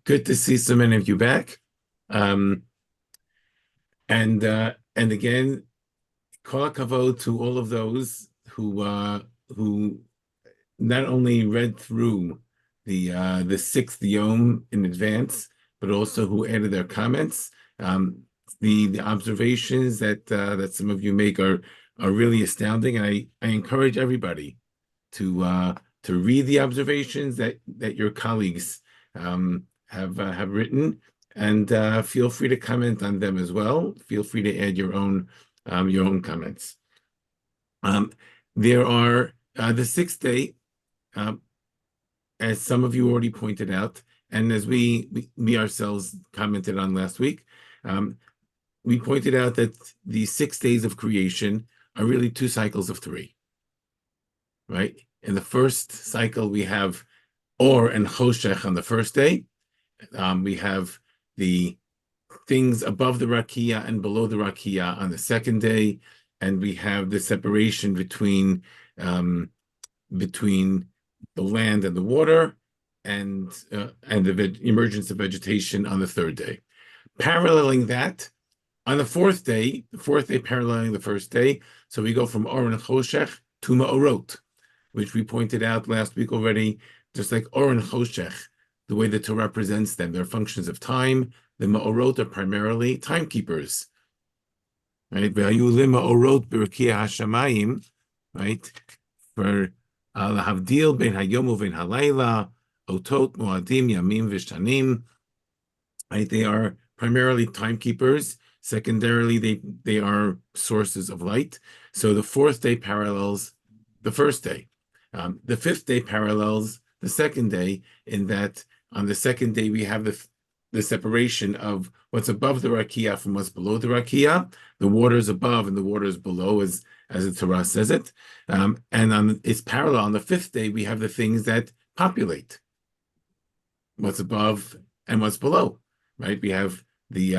Good to see so many of you back. Um, and again, kol hakavod to all of those who not only read through the sixth yom in advance, but also who added their comments. The observations that some of you make are really astounding, and I encourage everybody to read the observations that your colleagues have written, and feel free to comment on them as well. Feel free to add your own comments. There are the sixth day, as some of you already pointed out, and as we ourselves commented on last week. We pointed out that the 6 days of creation are really 2 cycles of 3, right? In the first cycle, we have Or and Choshech on the first day. We have the things above the Rakia and below the Rakia on the second day, and we have the separation between the land and the water, and the emergence of vegetation on the third day. Paralleling that, on the fourth day paralleling the first day, so we go from Or and Choshech to Ma'orot, which we pointed out last week already. Just like Or and Choshech, the way the Torah presents them, they're functions of time. The Ma'orot are primarily timekeepers, right? Ma'orot b'Rakia Hashamayim, right? For Lahavdil ben Hayom u'ben Halayla, Otot Moadim Yamim v'Shtanim, right? They are primarily timekeepers. Secondarily, they are sources of light. So the fourth day parallels the first day. The fifth day parallels the second day, in that on the second day we have the separation of what's above the rakia from what's below the rakia. The waters above and the waters below, as the Torah says it. And it's parallel. On the fifth day, we have the things that populate what's above and what's below, right? We have the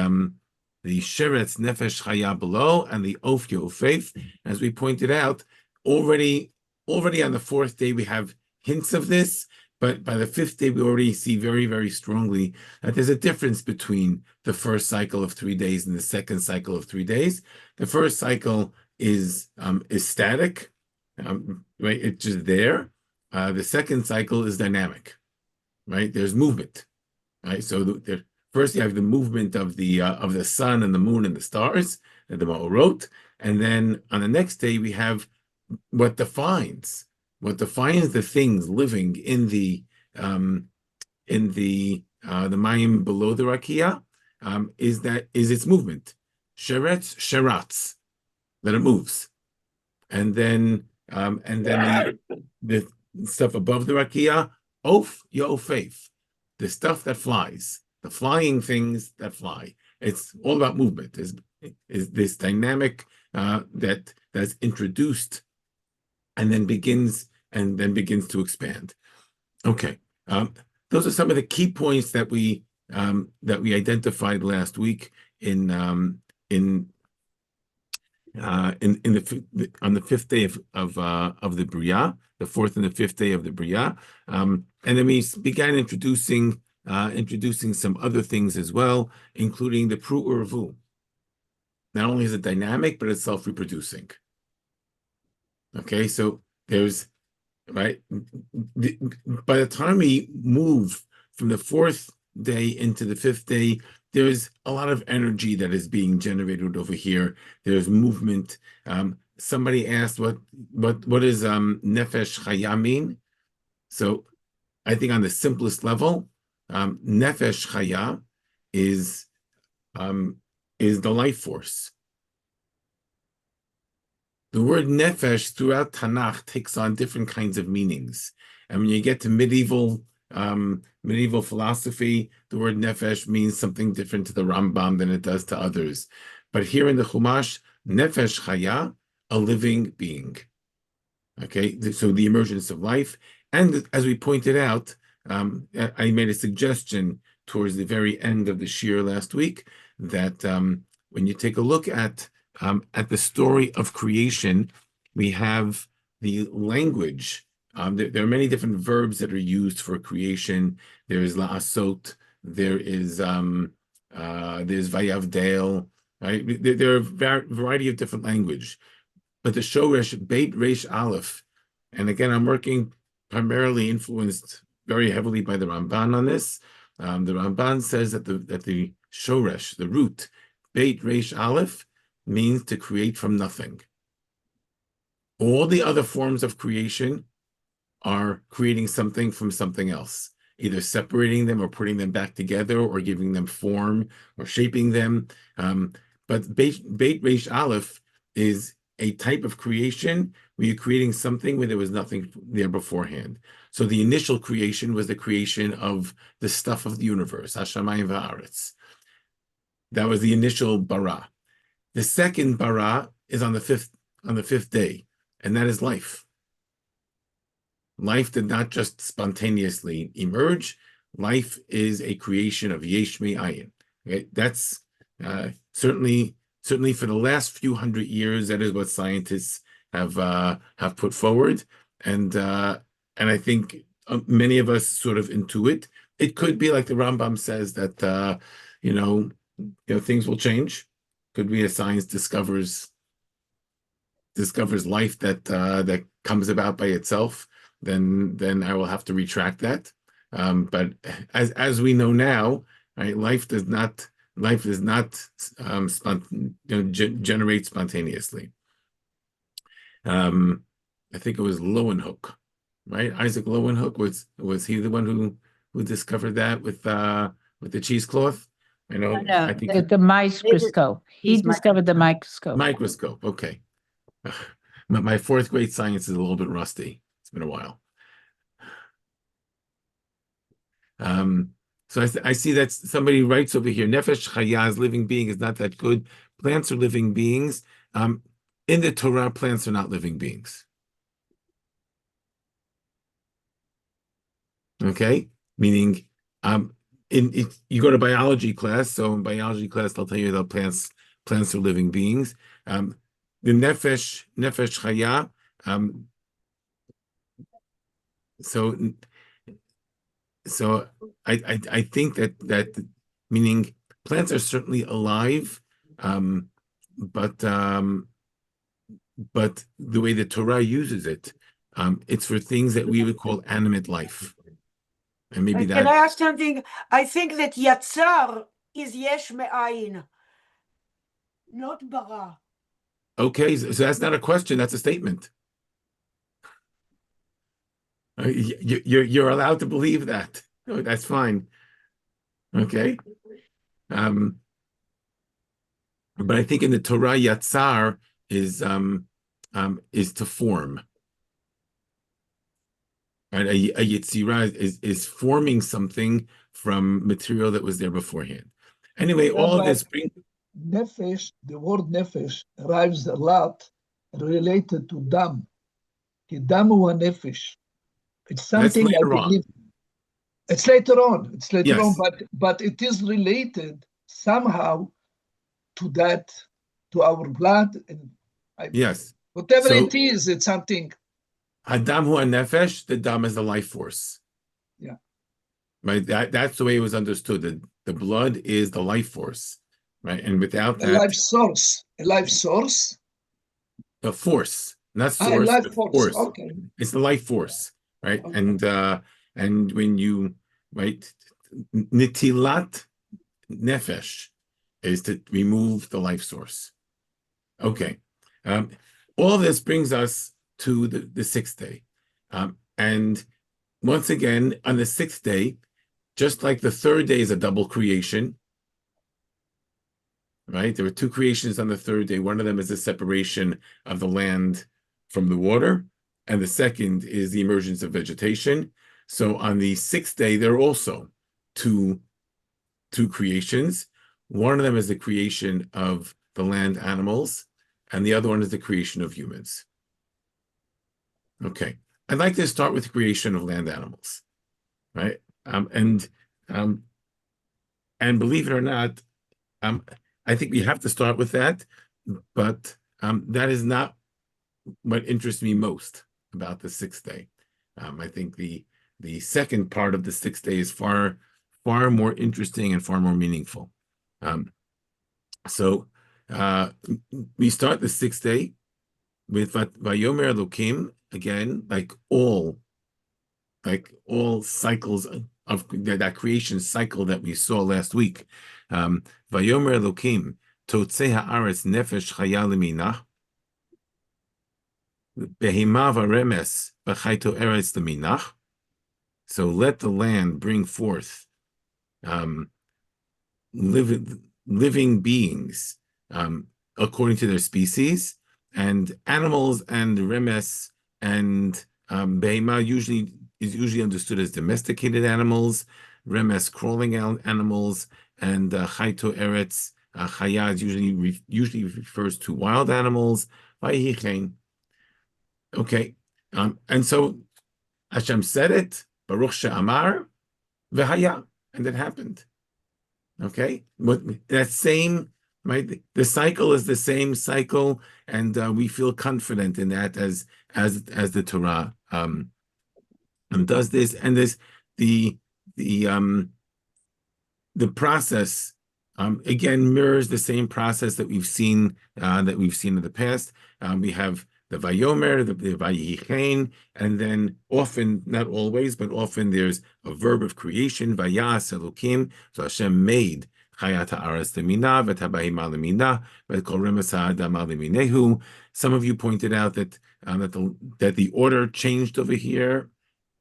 sheretz nefesh chaya below and the ofya ufeif. As we pointed out, already on the fourth day, we have hints of this, but by the fifth day, we already see very, very strongly that there's a difference between the first cycle of 3 days and the second cycle of 3 days. The first cycle is static, right? It's just there. The second cycle is dynamic, right? There's movement, right? So first you have the movement of the sun and the moon and the stars, and the Ma'orot, and then on the next day we have what defines the things living in the mayim below the rakia, is its movement. Sheretz, that it moves, and then the stuff above the rakia, of yofeif, the stuff that flies, the flying things that fly. It's all about movement. Is this dynamic that's introduced and then begins to expand. Okay, those are some of the key points that we identified last week on the fifth day of the Bria, the fourth and the fifth day of the Bria, and then we began introducing some other things as well, including the Pru Urvu. Not only is it dynamic, but it's self-reproducing. Okay, so there's, right, by the time we move from the fourth day into the fifth day, there's a lot of energy that is being generated over here. There's movement. Somebody asked what does nefesh chaya mean? So I think on the simplest level, nefesh chaya is the life force. The word nefesh throughout Tanakh takes on different kinds of meanings. And when you get to medieval philosophy, the word nefesh means something different to the Rambam than it does to others. But here in the Chumash, nefesh chaya, a living being. Okay, so the emergence of life. And as we pointed out, I made a suggestion towards the very end of the shir last week that when you take a look at the story of creation, we have the language. There are many different verbs that are used for creation. There's la'asot, There is there's Vayavdale, right? There are a variety of different language, but the Shoresh Beit Reish Aleph, and again, I'm working primarily influenced very heavily by the Ramban on this. The Ramban says that the Shoresh, the root, Beit Reish Aleph, means to create from nothing. All the other forms of creation are creating something from something else, either separating them or putting them back together or giving them form or shaping them. But Beit Reish Aleph is a type of creation where you're creating something where there was nothing there beforehand. So the initial creation was the creation of the stuff of the universe, Hashamayim va'aretz. That was the initial bara. The second bara is on the fifth day, and that is life. Life did not just spontaneously emerge. Life is a creation of Yesh Me'ayin. Okay? That's certainly for the last few hundred years, that is what scientists have put forward, and I think many of us sort of intuit. It could be like the Rambam says that things will change. Could be as science discovers life that comes about by itself. Then I will have to retract that. But as we know now, right, life does not generate spontaneously. I think it was Lowenhoek, right? Isaac Lowenhoek was he the one who discovered that with the cheesecloth? I know. No, I think the microscope. He discovered the microscope. Microscope. Okay. My fourth grade science is a little bit rusty. It's been a while. So I see that somebody writes over here, Nefesh Chaya, living being, is not that good. Plants are living beings. In the Torah, plants are not living beings. Okay? Meaning, you go to biology class, so in biology class, they'll tell you that plants are living beings. The Nefesh Chaya, so I think that meaning plants are certainly alive, but the way the Torah uses it, it's for things that we would call animate life, and maybe Can I ask something? I think that Yatzar is Yesh Me'ayin, not Bara. Okay, so that's not a question; that's a statement. You're allowed to believe that. Oh, that's fine. Okay. But I think in the Torah, Yatzar is to form. Right? A Yetzirah is forming something from material that was there beforehand. Anyway, all of this Nefesh, the word nefesh arrives a lot related to dam. Dam wa nefesh. It's something I believe. It's later on. It's later on, but it is related somehow to that, to our blood. And yes. Whatever it is, it's something. Hadam hu nefesh, the dam is the life force. Yeah. Right. That's the way it was understood. The blood is the life force. Right. And without that. A life source. A life source. A force. Not source, life but force. Okay. It's the life force. Right. Okay. And when you nitilat nefesh is to remove the life source. Okay. All of this brings us to the sixth day. And once again, on the sixth day, just like the third day is a double creation, right? There were two creations on the third day. One of them is the separation of the land from the water, and the second is the emergence of vegetation. So on the sixth day, there are also two creations. One of them is the creation of the land animals, and the other one is the creation of humans. Okay, I'd like to start with the creation of land animals, right? And believe it or not, I think we have to start with that, but that is not what interests me most about the sixth day. I think the second part of the sixth day is far far more interesting and far more meaningful. So we start the sixth day with Vayomer Elokim, again, like all cycles of that creation cycle that we saw last week. Vayomer Elokim, Totzei haaretz nefesh chaya leminah, behema varemes b'chayto eretz leminah. So let the land bring forth living beings according to their species, and animals and remes and behema is usually understood as domesticated animals, remes crawling animals, and chayto eretz chaya usually refers to wild animals. Okay, and so Hashem said it, Baruch she'amar v'haya, and it happened. Okay, but that same, right? The cycle is the same cycle, and we feel confident in that as the Torah does this, and this the process again mirrors the same process that we've seen in the past. We have the Vayomer, the Vayichen, and then often, not always, but often there's a verb of creation, Vayas Elokim. So Hashem made Chayat haaretz leminah, v'tabahima leminah, v'kol remes ha'adam leminehu. Some of you pointed out that the order changed over here.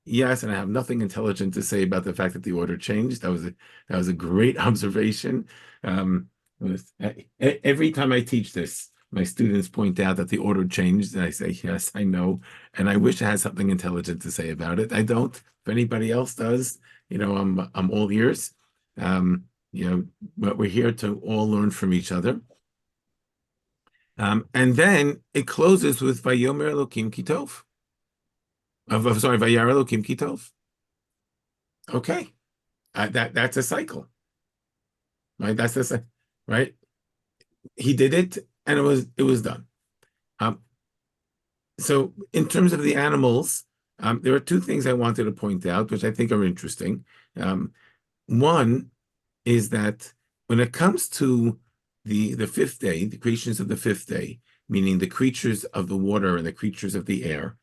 Yes, and I have nothing intelligent to say about the fact that the order changed. That was a great observation. Every time I teach this, my students point out that the order changed, and I say, yes, I know, and I wish I had something intelligent to say about it. I don't. If anybody else does, I'm all ears. But we're here to all learn from each other. And then it closes with Vayomer Elokim Kitov. Vayar Elokim Kitov. Okay, that's a cycle, right? That's the right. He did it, and it was done. So in terms of the animals, there are two things I wanted to point out, which I think are interesting. One is that when it comes to the fifth day, the creations of the fifth day, meaning the creatures of the water and the creatures of the air,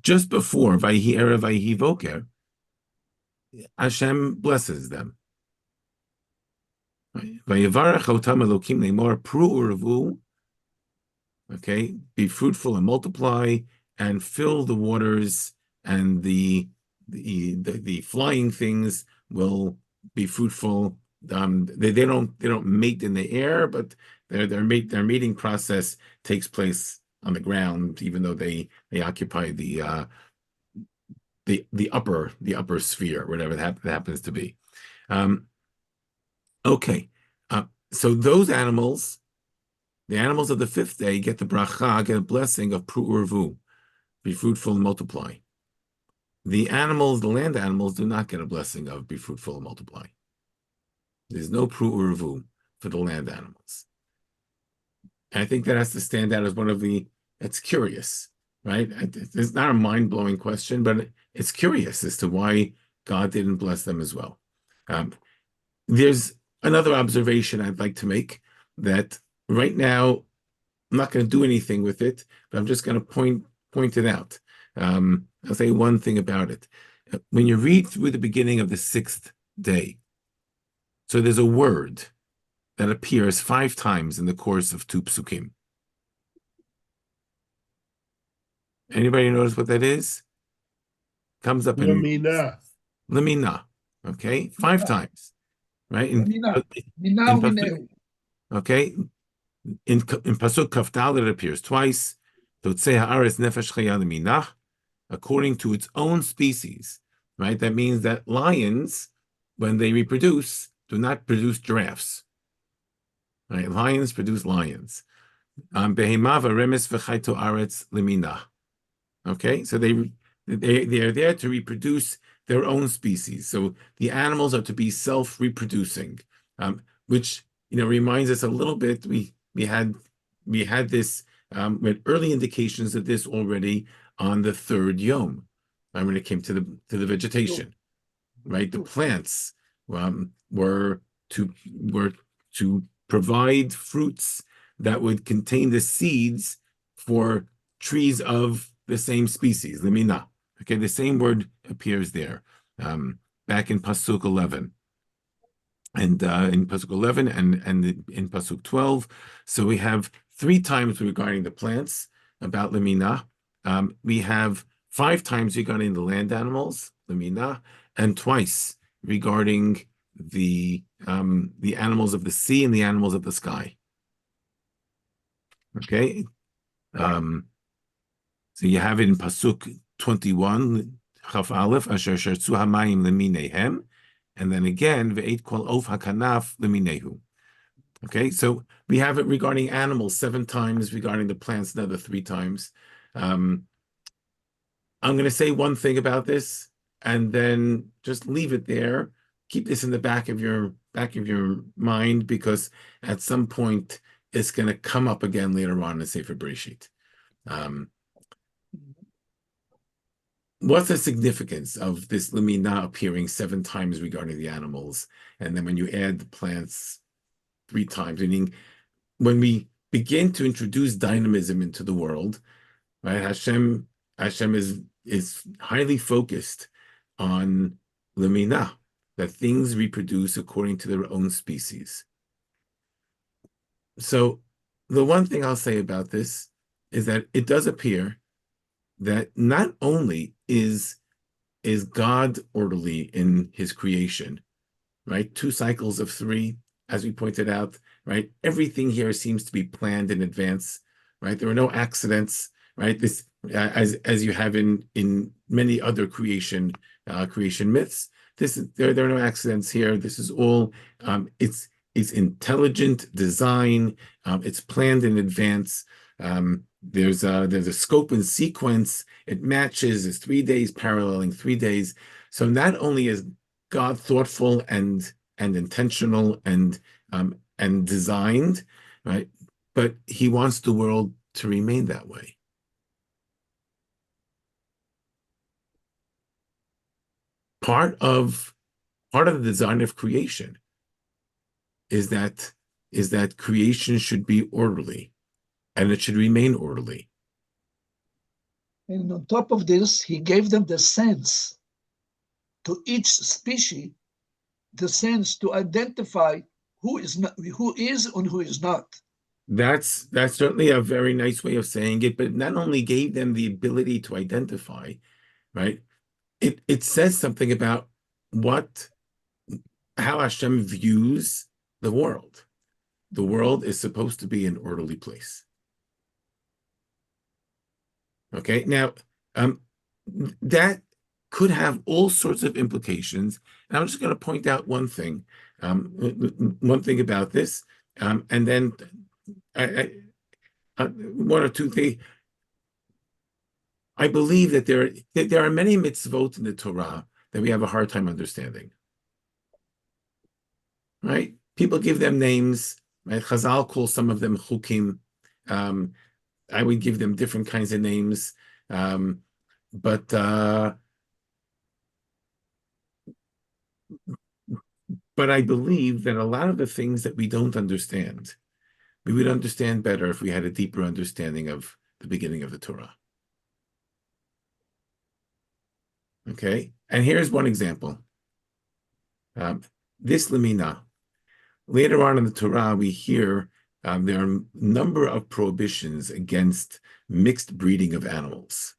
just before Vayhi Erev Vayhi Voker, Hashem blesses them. Vayevarech otam Elokim leimor pru u'revu. Okay, be fruitful and multiply, and fill the waters, and the flying things will be fruitful. They don't mate in the air, but their mating process takes place on the ground, even though they occupy the upper sphere, whatever that happens to be. Okay, so those animals, the animals of the fifth day, get the bracha, get a blessing of pru urvu, be fruitful and multiply. The land animals, do not get a blessing of be fruitful and multiply. There's no pru urvu for the land animals. And I think that has to stand out as one of it's curious, right? It's not a mind-blowing question, but it's curious as to why God didn't bless them as well. There's another observation I'd like to make, that right now, I'm not going to do anything with it, but I'm just going to point it out. I'll say one thing about it. When you read through the beginning of the sixth day, so there's a word that appears 5 times in the course of 2 psukim. Anybody notice what that is? Comes up in Lemina. Okay, 5 times, right? Okay, in pasuk Kaf Daled it appears twice. Totzei haaretz nefesh chaya leminah, according to its own species, right? That means that lions, when they reproduce, do not produce giraffes. Right? Lions produce lions. Behema varemes v'chayto aretz leminah. Okay, so they are there to reproduce their own species. So the animals are to be self-reproducing, which reminds us a little bit. We had this with early indications of this already on the third yom, when it came to the vegetation, right? The plants were to provide fruits that would contain the seeds for trees of the same species, lemina. Okay, the same word appears there, back in Pasuk 11. And in Pasuk 11 and in Pasuk 12. So we have 3 times regarding the plants about lemina. We have 5 times regarding the land animals, lemina, and twice regarding the animals of the sea and the animals of the sky. Okay. So you have it in Pasuk 21, Chaf Aleph, Asher Shertzu Hamayim Leminehem, and then again, Ve'et Kol Of Hakanaf Leminehu. Okay, so we have it regarding animals 7 times, regarding the plants another 3 times. I'm going to say one thing about this, and then just leave it there. Keep this in the back of your mind, because at some point it's going to come up again later on in Sefer Breisheet. What's the significance of this lemina appearing 7 times regarding the animals, and then when you add the plants 3 times? Meaning, when we begin to introduce dynamism into the world, right? Hashem is highly focused on lemina, that things reproduce according to their own species. So the one thing I'll say about this is that it does appear that not only is God orderly in his creation, right? 2 cycles of 3, as we pointed out, right? Everything here seems to be planned in advance, right? There are no accidents, right? This, as you have in many other creation myths. There are no accidents here. This is all it's intelligent design. It's planned in advance. There's a scope and sequence. It matches. It's 3 days paralleling 3 days. So not only is God thoughtful and intentional and designed, right, but he wants the world to remain that way. Part of the design of creation is that creation should be orderly, and it should remain orderly. And on top of this, he gave them the sense to each species, the sense to identify who is and who is not. That's certainly a very nice way of saying it, but it not only gave them the ability to identify, right? It says something about how Hashem views the world. The world is supposed to be an orderly place. Okay, now that could have all sorts of implications, and I'm just going to point out one thing about this, and then one or two things. I believe that there are many mitzvot in the Torah that we have a hard time understanding. Right? People give them names. Right? Chazal calls some of them chukim. I would give them different kinds of names, but I believe that a lot of the things that we don't understand, we would understand better if we had a deeper understanding of the beginning of the Torah. Okay, and here's one example. This lemina. Later on in the Torah, we hear there are a number of prohibitions against mixed breeding of animals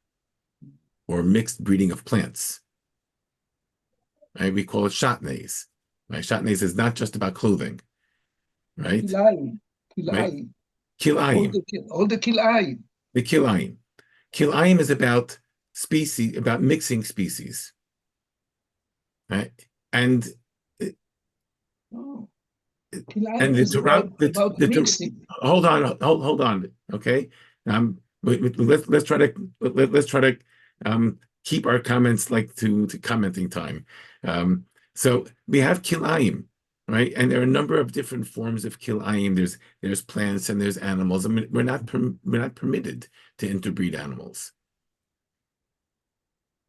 or mixed breeding of plants. Right? We call it shatnez. Right? Shatnez is not just about clothing. Right? Kilayim. Right? Kilayim. All the kilayim. The kilayim. Kilayim is about species, about mixing species. Right? And the Torah, hold on, okay. Let's try to keep our comments to commenting time. So we have kilayim, right? And there are a number of different forms of kilayim. There's plants and there's animals. I mean, we're not permitted to interbreed animals,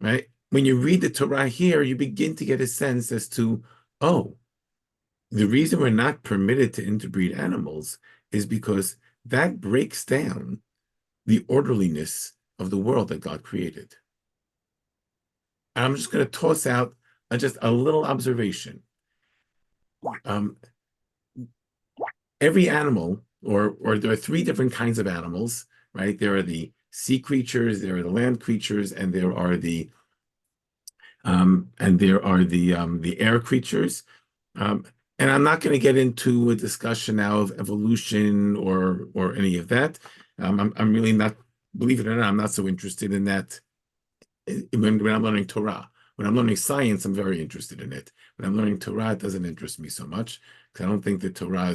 right? when you read the Torah here, you begin to get a sense as to, oh, the reason we're not permitted to interbreed animals is because that breaks down the orderliness of the world that God created. And I'm just going to toss out just a little observation. Every animal, or there are three different kinds of animals, right? There are the sea creatures, there are the land creatures, and there are the air creatures. And I'm not going to get into a discussion now of evolution or any of that. I'm really not, believe it or not, I'm not so interested in that when I'm learning Torah. When I'm learning science, I'm very interested in it. When I'm learning Torah, it doesn't interest me so much because I don't think that Torah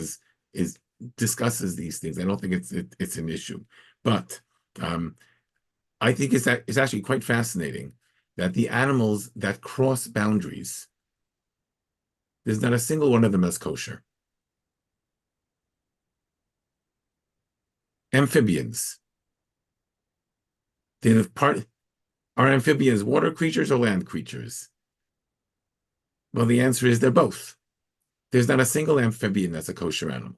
discusses these things. I don't think it's an issue. But I think it's actually quite fascinating that the animals that cross boundaries, there's not a single one of them that's kosher. Amphibians. Are amphibians water creatures or land creatures? Well, the answer is they're both. There's not a single amphibian that's a kosher animal.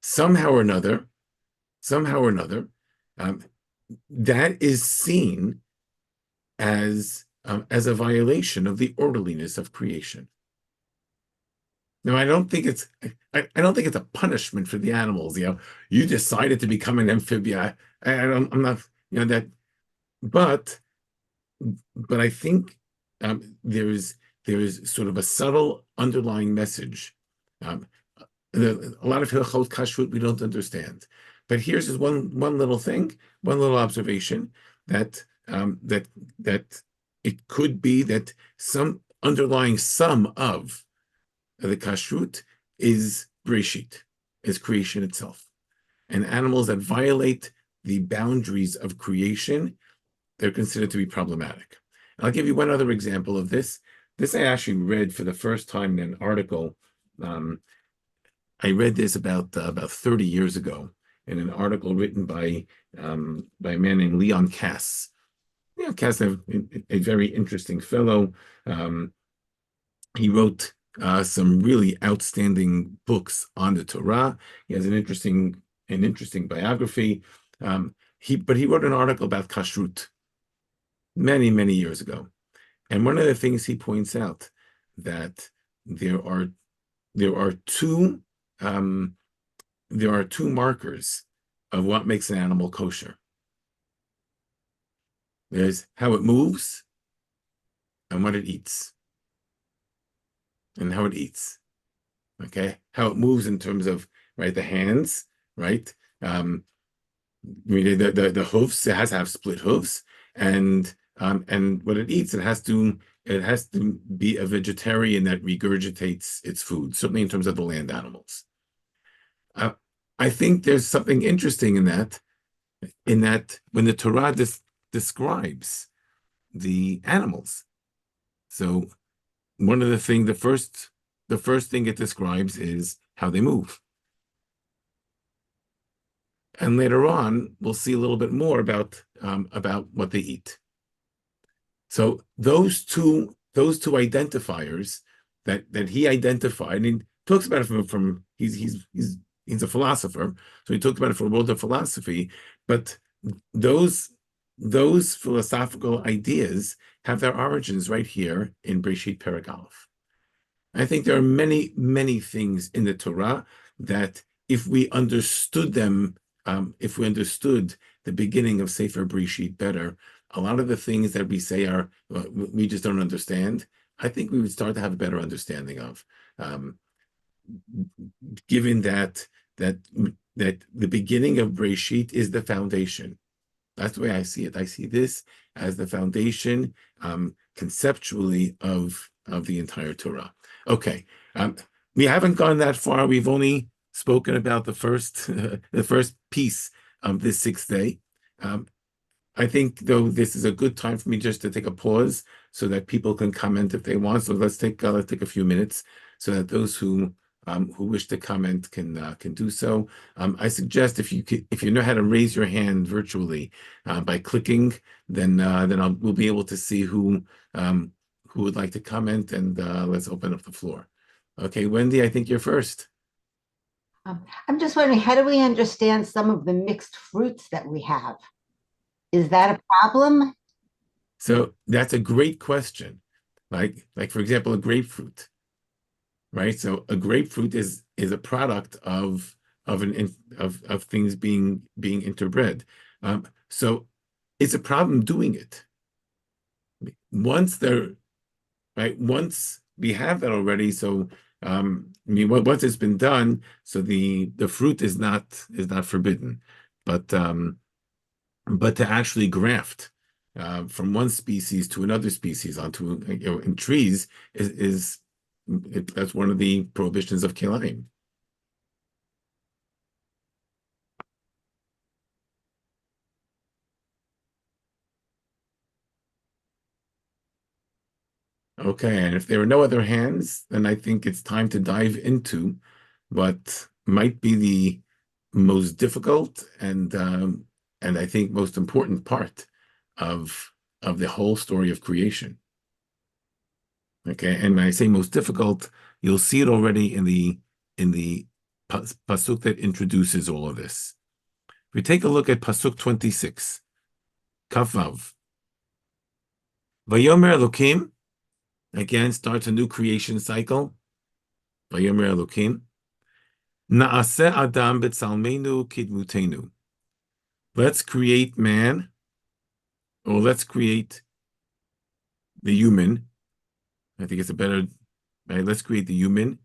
Somehow or another, that is seen as a violation of the orderliness of creation. Now, I don't think it's a punishment for the animals. You decided to become an amphibian. I'm not, that, but I think there's sort of a subtle underlying message. A lot of hilchot kashrut we don't understand, but here's just one little thing, one little observation that it could be that some underlying sum of the kashrut is Breisheet, is creation itself, and animals that violate the boundaries of creation, they're considered to be problematic. I'll give you one other example of this. This I actually read for the first time in an article. I read this about 30 years ago in an article written by a man named Leon Kass. Leon Kass, a very interesting fellow. He wrote some really outstanding books on the Torah. He has an interesting biography. But he wrote an article about kashrut many, many years ago. And one of the things he points out that there are two markers of what makes an animal kosher. There's how it moves and what it eats. And how it eats. Okay, how it moves in terms of the hands, right? The hoofs, it has to have split hoofs, and what it eats, it has to be a vegetarian that regurgitates its food, certainly in terms of the land animals. I think there's something interesting in that when the Torah describes the animals. So one of the things, the first thing it describes is how they move. And later on, we'll see a little bit more about what they eat. So those two identifiers that he identified, and he talks about it from he's a philosopher, so he talks about it from a world of philosophy, but those philosophical ideas have their origins right here in Breisheet Perek Aleph. I think there are many, many things in the Torah that if we understood them, if we understood the beginning of Sefer Breisheet better, a lot of the things that we say we just don't understand, I think we would start to have a better understanding of. Given that the beginning of Breisheet is the foundation. That's the way I see it. I see this as the foundation conceptually of the entire Torah. Okay, we haven't gone that far. We've only spoken about the first piece of this 6th day. I think, though, this is a good time for me just to take a pause so that people can comment if they want. So let's take a few minutes so that those who who wish to comment can do so. I suggest if you know how to raise your hand virtually by clicking, then we'll be able to see who would like to comment, and let's open up the floor. Okay, Wendy, I think you're first. I'm just wondering, how do we understand some of the mixed fruits that we have? Is that a problem? So that's a great question. Like for example, a grapefruit, right? So a grapefruit is a product of things being interbred. So it's a problem doing it. Once we have that already, so once it's been done, so the fruit is not forbidden, but to actually graft from one species to another species onto in trees that's one of the prohibitions of Kilayim. Okay, and if there are no other hands, then I think it's time to dive into what might be the most difficult and I think most important part of the whole story of creation. Okay, and when I say most difficult, you'll see it already in the pasuk that introduces all of this. If we take a look at pasuk 26, Kafvav, Vayomer Elokim, again starts a new creation cycle. Vayomer Elokim, Naaseh Adam b'tzalmenu kidmutenu. Let's create man, or let's create the human. I think it's a better, right? Let's create the human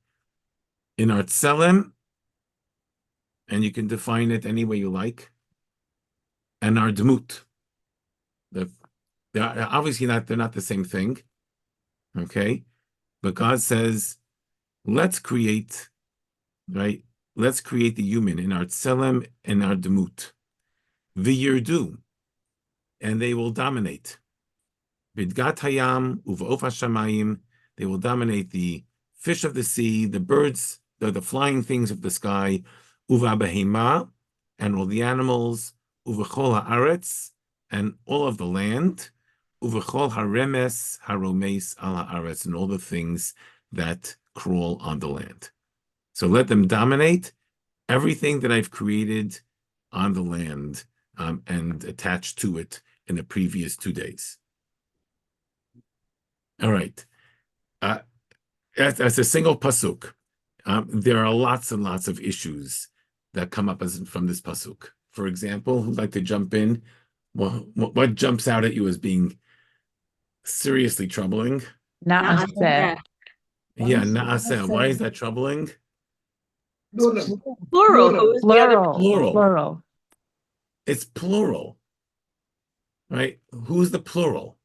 in our tselem, and you can define it any way you like, and our dmut. They're obviously they're not the same thing, okay? But God says, let's create, right? Let's create the human in our tselem and our dmut. V'yirdu, and they will dominate. Bidgat hayam uva'of hashamayim, they will dominate the fish of the sea, the birds, the flying things of the sky, uva'behema, and all the animals, uva'chol haaretz, and all of the land, uva'chol haremes haromes al haaretz, and all the things that crawl on the land. So let them dominate everything that I've created on the land and attached to it in the previous 2 days. All right. As a single pasuk, there are lots and lots of issues that come up from this pasuk. For example, who'd like to jump in? Well, what jumps out at you as being seriously troubling? Naaseh. Yeah, naaseh. Why is that troubling? Plural. Who is the other? Plural. It's plural, right? Who's the plural?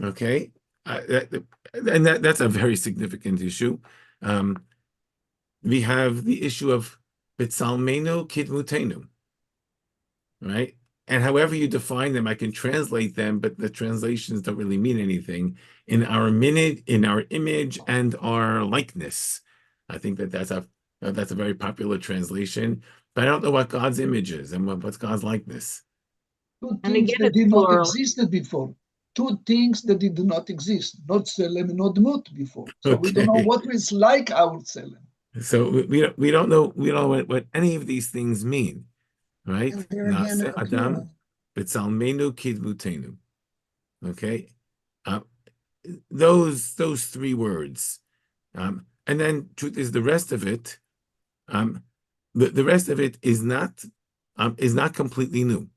Okay, that's a very significant issue. We have the issue of B'tzalmenu Kidmutenu, right? And however you define them, I can translate them, but the translations don't really mean anything. In our image and our likeness, I think that's a very popular translation. But I don't know what God's image is and what's God's likeness. Two And things again, that it's did not plural. exist before. Two things that did not exist, not Tselem, not Dmut before. So we don't know Okay. what is like our Tselem. So we don't know what any of these things mean, right? And there again, Naaseh a Adam plural. b'tzalmenu kidmutenu. Okay, those 3 words, and then truth is the rest of it. The rest of it is not completely new.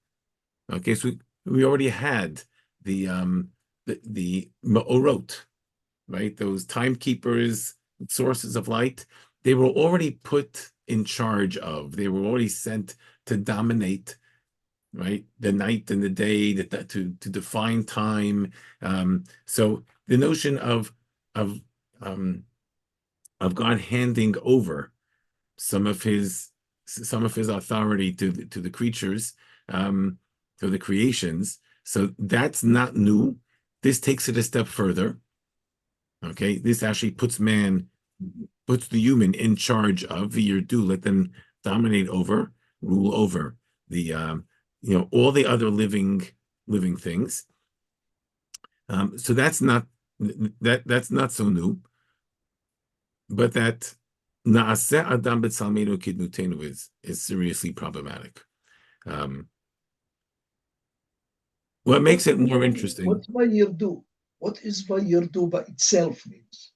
Okay, so we already had the ma'orot, right? Those timekeepers, sources of light. They were already put in charge of. They were already sent to dominate, right? The night and the day, to define time. So the notion of God handing over some of his authority to the creatures, to the creations. So that's not new. This takes it a step further. Okay, this actually puts man puts the human in charge of v'yirdu, let them dominate over, rule over the all the other living things. So that's not so new, but that naaseh adam b'tzalmenu kidnutenu is seriously problematic. What makes it more interesting? What's vayirdu? What is vayirdu by itself means?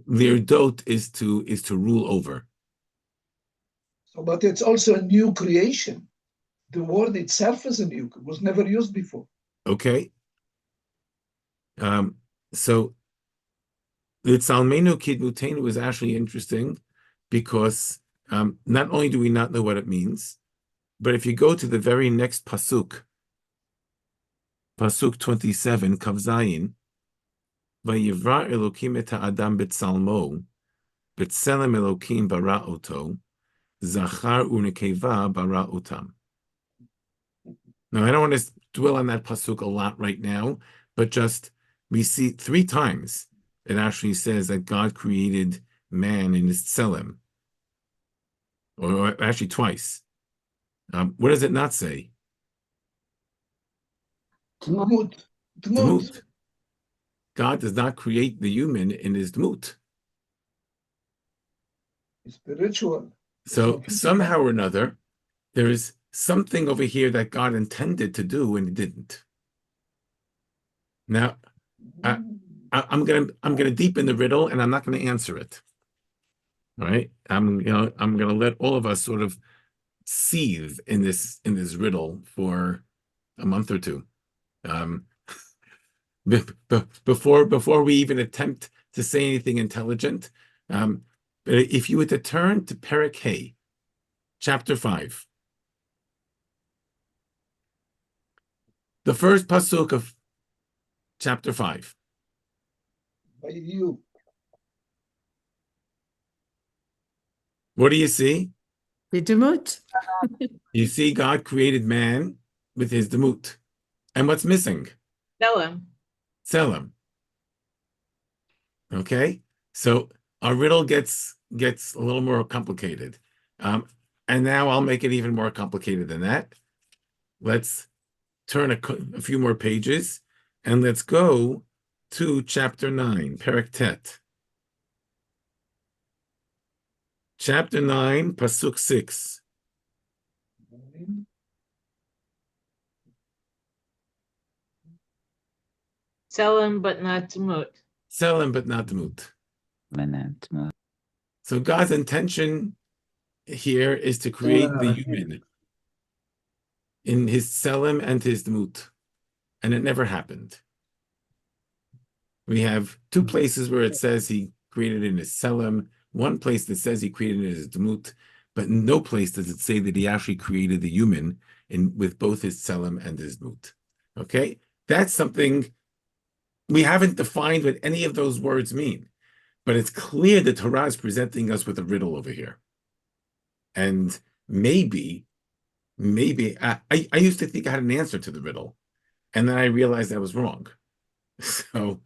Lirdot is to rule over. So, but it's also a new creation. The word itself is was never used before. Okay. So the Tzalmenu Kidmutenu is actually interesting because not only do we not know what it means, but if you go to the very next pasuk 27, Kav Zayin, Vayivra Elokim et ha'adam b'tzalmo, b'tzelem Elokim bara oto, Zachar u'nekeva bara otam. Now, I don't want to dwell on that pasuk a lot right now, but just we see 3 times it actually says that God created man in his tselem, or actually twice. What does it not say? Dmut. Dmut. God does not create the human in his dmut. Spiritual. So somehow or another, there is something over here that God intended to do and he didn't. Now, I'm gonna deepen the riddle, and I'm not gonna answer it. All right, I'm gonna let all of us sort of seethe in this riddle for a month or two, before we even attempt to say anything intelligent. But if you were to turn to Perek Hey, chapter 5, the first pasuk of chapter 5. By you. What do you see? Bidumut. You see God created man with his demut. And what's missing? Tselem. Tselem. Okay? So our riddle gets a little more complicated. And now I'll make it even more complicated than that. Let's turn a few more pages and let's go to chapter 9, Perek Tet. Chapter 9, Pasuk 6. Tselem, but not Demut. Tselem, but not Demut. So God's intention here is to create the human in his Tselem and his Demut. And it never happened. We have 2 places where it says he created in his Tselem, 1 place that says he created in his Demut, but no place does it say that he actually created the human with both his Tselem and his Demut. Okay? That's something we haven't defined what any of those words mean, but it's clear that Torah is presenting us with a riddle over here. And maybe I used to think I had an answer to the riddle, and then I realized I was wrong. So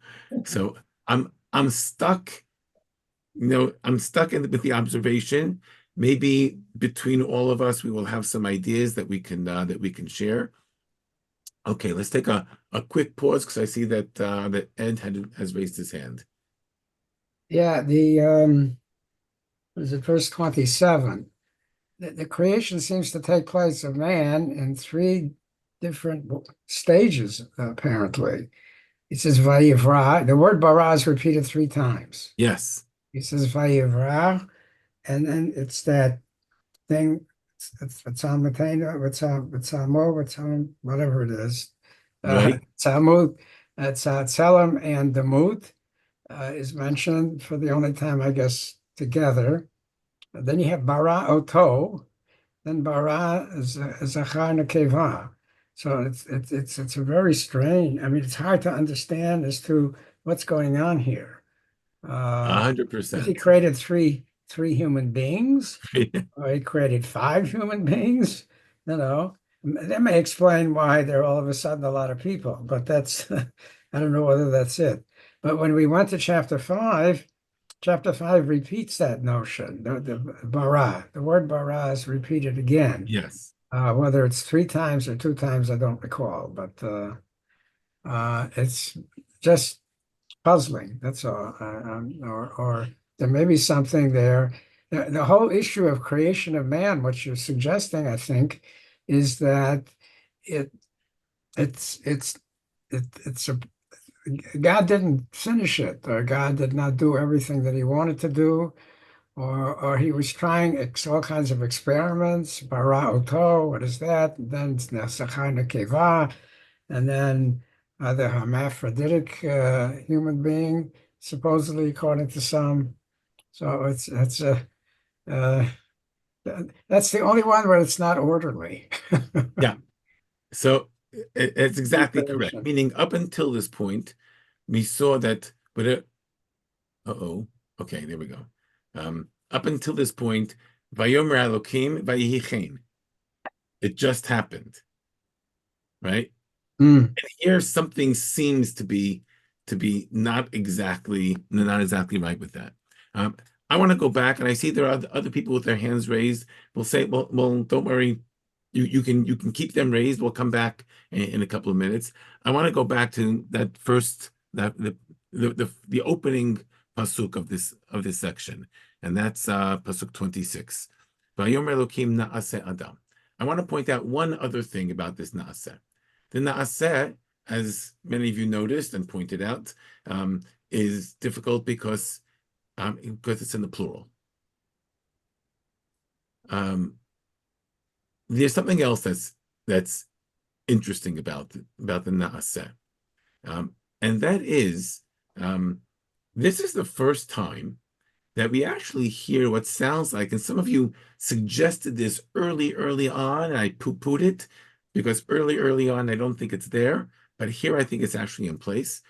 I'm stuck. I'm stuck with the observation. Maybe between all of us, we will have some ideas that we can share. Okay, let's take a quick pause because I see that Ed has raised his hand. Yeah, was it verse 27? The creation seems to take place of man in 3 different stages, apparently. It says Vayivra. The word bara is repeated 3 times. Yes. He says Vayivra, and then it's that thing, it's whatever it is. Right. Tzamut, Tselem and Demut is mentioned for the only time, I guess, together. Then you have bara oto, then bara is zachar nekeva. So it's a very strange. I mean, it's hard to understand as to what's going on here. 100%. He created three human beings, or he created 5 human beings. That may explain why there are all of a sudden a lot of people, but that's I don't know whether that's it. But when we went to chapter 5, chapter 5 repeats that notion. The bara, the word bara is repeated again. Yes. Whether it's 3 times or 2 times, I don't recall, but it's just puzzling. That's all. Or there may be something there. The whole issue of creation of man, what you're suggesting, I think, is that it's a God didn't finish it, or God did not do everything that he wanted to do, or he was trying all kinds of experiments. Bara oto, what is that? And then Nesachar Nekeva, and then the hermaphroditic human being, supposedly according to some. So that's the only one where it's not orderly. Yeah. So it's exactly correct. Meaning, up until this point, we saw that, but okay, there we go. Up until this point, Vayomer Elokim Vayihi Chen. It just happened, right? And here something seems to be not exactly right with that. I want to go back, and I see there are other people with their hands raised. We'll say, well, don't worry. You can keep them raised. We'll come back in a couple of minutes. I want to go back to that first the opening pasuk of this section, and that's pasuk 26. Vayomer Elokim na'aseh Adam. I want to point out one other thing about this na'aseh. The na'aseh, as many of you noticed and pointed out, is difficult because it's in the plural. There's something else that's interesting about the na'aseh, and that is this is the first time that we actually hear what sounds like, and some of you suggested this early on, and I poo-pooed it because early on I don't think it's there, but here I think it's actually in place.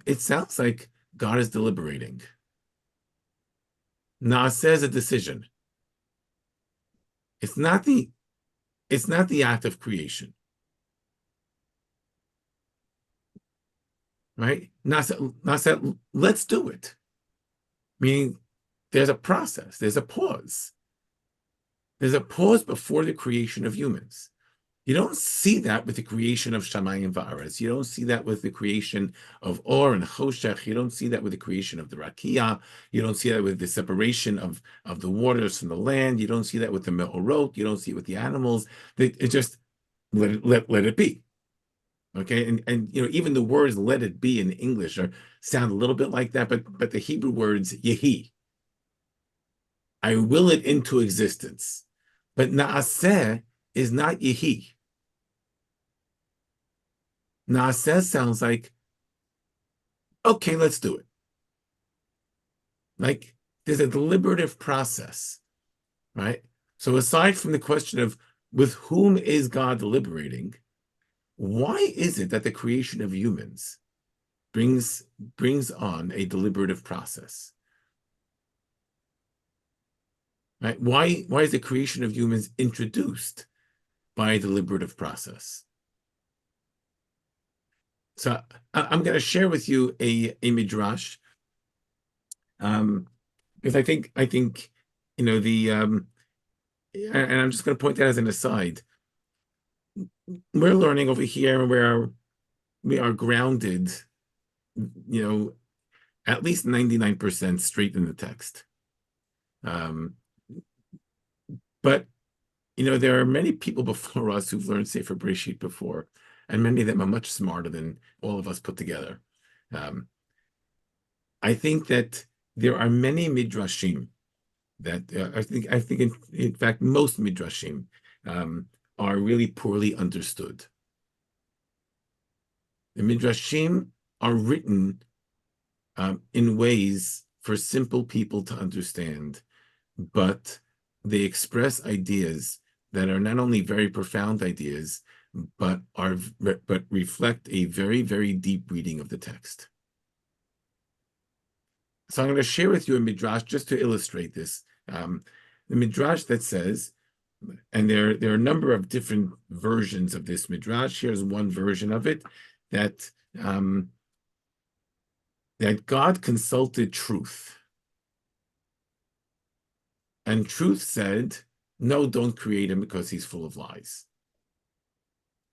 It sounds like God is deliberating. Naaseh is a decision. It's not the act of creation, right? Naaseh, let's do it. Meaning, there's a process. There's a pause. There's a pause before the creation of humans. You don't see that with the creation of Shamayim Va'aretz. You don't see that with the creation of Or and Choshech. You don't see that with the creation of the Rakia. You don't see that with the separation of the waters from the land. You don't see that with the Me'orot. You don't see it with the animals. It just let it be. Okay, and even the words "let it be" in English sound a little bit like that, but the Hebrew words "yehi," I will it into existence. But Naaseh is not Yehi. Naaseh sounds like, okay, let's do it. Like there's a deliberative process, right? So aside from the question of with whom is God deliberating, why is it that the creation of humans brings on a deliberative process? Right? Why is the creation of humans introduced by a deliberative process? So I'm going to share with you a Midrash, because I think and I'm just going to point that as an aside. We're learning over here where we are grounded, at least 99% straight in the text. But there are many people before us who've learned Sefer Breisheet before, and many of them are much smarter than all of us put together. I think that there are many midrashim that I think in fact most midrashim are really poorly understood. The midrashim are written in ways for simple people to understand, but they express ideas that are not only very profound ideas, but reflect a very, very deep reading of the text. So I'm going to share with you a midrash just to illustrate this. The midrash that says, and there are a number of different versions of this midrash. Here's one version of it, that God consulted truth. And truth said, no, don't create him because he's full of lies.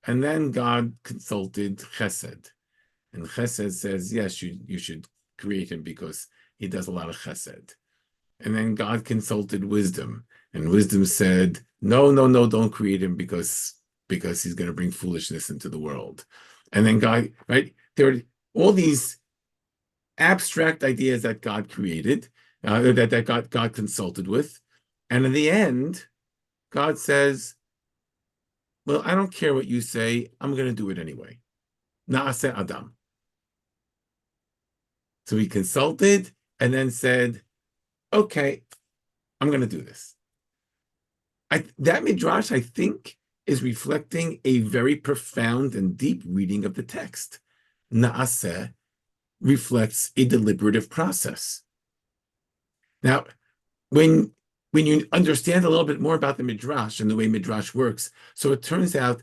And then God consulted Chesed. And Chesed says, yes, you should create him because he does a lot of Chesed. And then God consulted wisdom. And wisdom said, no, don't create him because he's going to bring foolishness into the world. And then God, right? There are all these abstract ideas that God created, that God consulted with. And in the end, God says, well, I don't care what you say. I'm going to do it anyway. Na'aseh Adam. So he consulted and then said, okay, I'm going to do this. That Midrash, I think, is reflecting a very profound and deep reading of the text. Na'aseh reflects a deliberative process. Now, when you understand a little bit more about the Midrash and the way Midrash works, so it turns out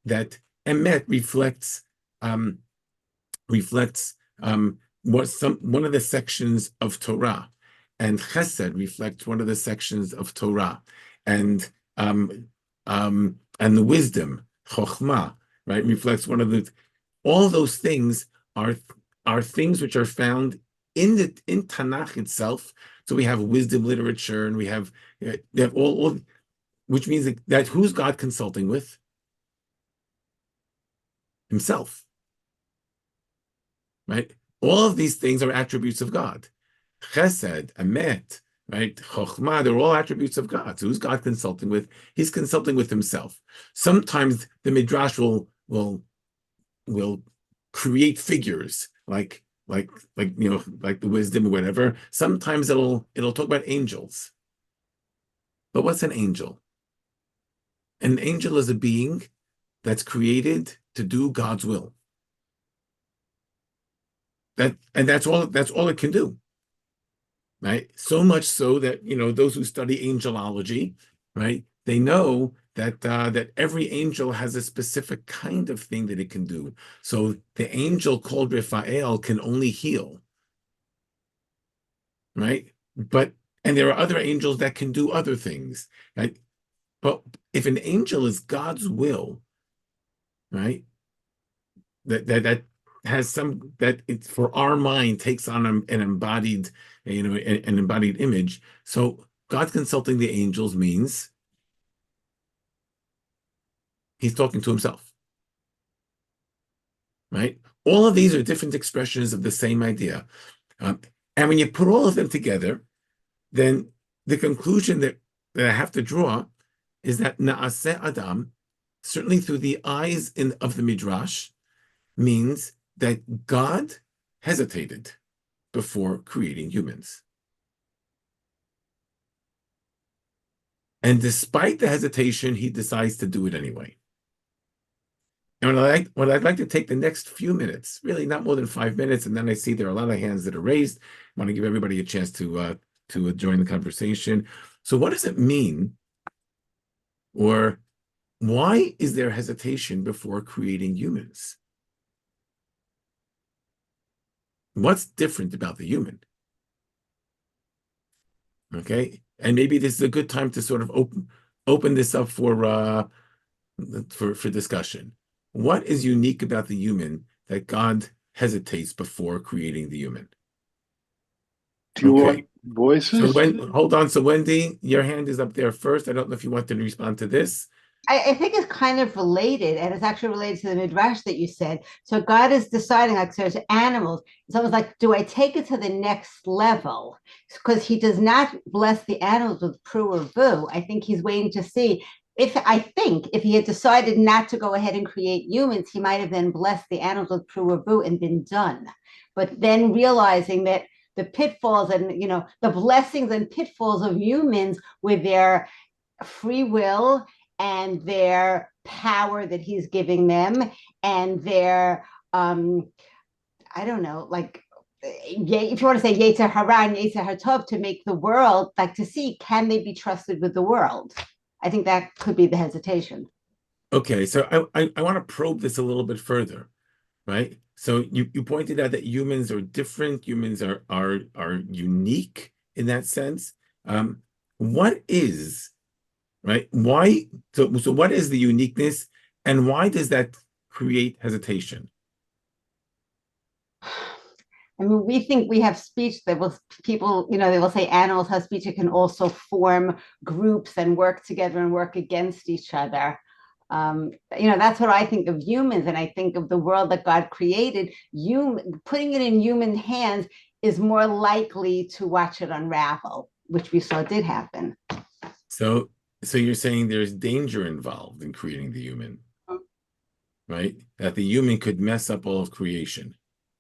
that Emet reflects one of the sections of Torah, and Chesed reflects one of the sections of Torah, and the wisdom, Chokhmah, right, reflects one of the. All those things are things which are found in Tanakh itself. So we have wisdom literature, and we have all, which means that who's God consulting with? Himself. Right? All of these things are attributes of God. Chesed, Emet, right? Chokhmah, they're all attributes of God. So who's God consulting with? He's consulting with himself. Sometimes the Midrash will create figures like the wisdom or whatever. Sometimes it'll talk about angels. But what's an angel? An angel is a being that's created to do God's will. That's all it can do. Right? So much so that those who study angelology, right, they know that every angel has a specific kind of thing that it can do. So the angel called Raphael can only heal. Right? And there are other angels that can do other things, right? But if an angel is God's will, right, that has that it's for our mind takes on an embodied, an embodied image. So God consulting the angels means he's talking to himself, right? All of these are different expressions of the same idea. And when you put all of them together, then the conclusion that I have to draw is that Na'aseh Adam, certainly through the eyes of the Midrash, means that God hesitated before creating humans. And despite the hesitation, he decides to do it anyway. And what I'd like to take the next few minutes, really not more than 5 minutes, and then I see there are a lot of hands that are raised. I want to give everybody a chance to join the conversation. So what does it mean, or why is there hesitation before creating humans? What's different about the human? Okay, and maybe this is a good time to sort of open this up for discussion. What is unique about the human that God hesitates before creating the human? Do you want voices? So hold on. So Wendy, your hand is up there first. I don't know if you want to respond to this. I think it's kind of related, and it's actually related to the Midrash that you said. So God is deciding, like there's animals. It's almost like, do I take it to the next level? Because he does not bless the animals with pru or vu. I think he's waiting to see. If he had decided not to go ahead and create humans, he might have then blessed the animals with pru or vu and been done. But then realizing that the pitfalls and the blessings and pitfalls of humans with their free will and their power that he's giving them and their I don't know, like if you want to say Yetzer Hara and Yetzer Hatov, to make the world, like to see, can they be trusted with the world? I think that could be the hesitation. Okay, so I want to probe this a little bit further, right? So you pointed out that humans are different. Humans are unique in that sense. What is, right? Why? So what is the uniqueness, and why does that create hesitation? I mean, we think we have speech that will people, they will say animals have speech. It can also form groups and work together and work against each other. That's what I think of humans, and I think of the world that God created. Putting it in human hands is more likely to watch it unravel, which we saw did happen. So you're saying there's danger involved in creating the human, right? That the human could mess up all of creation.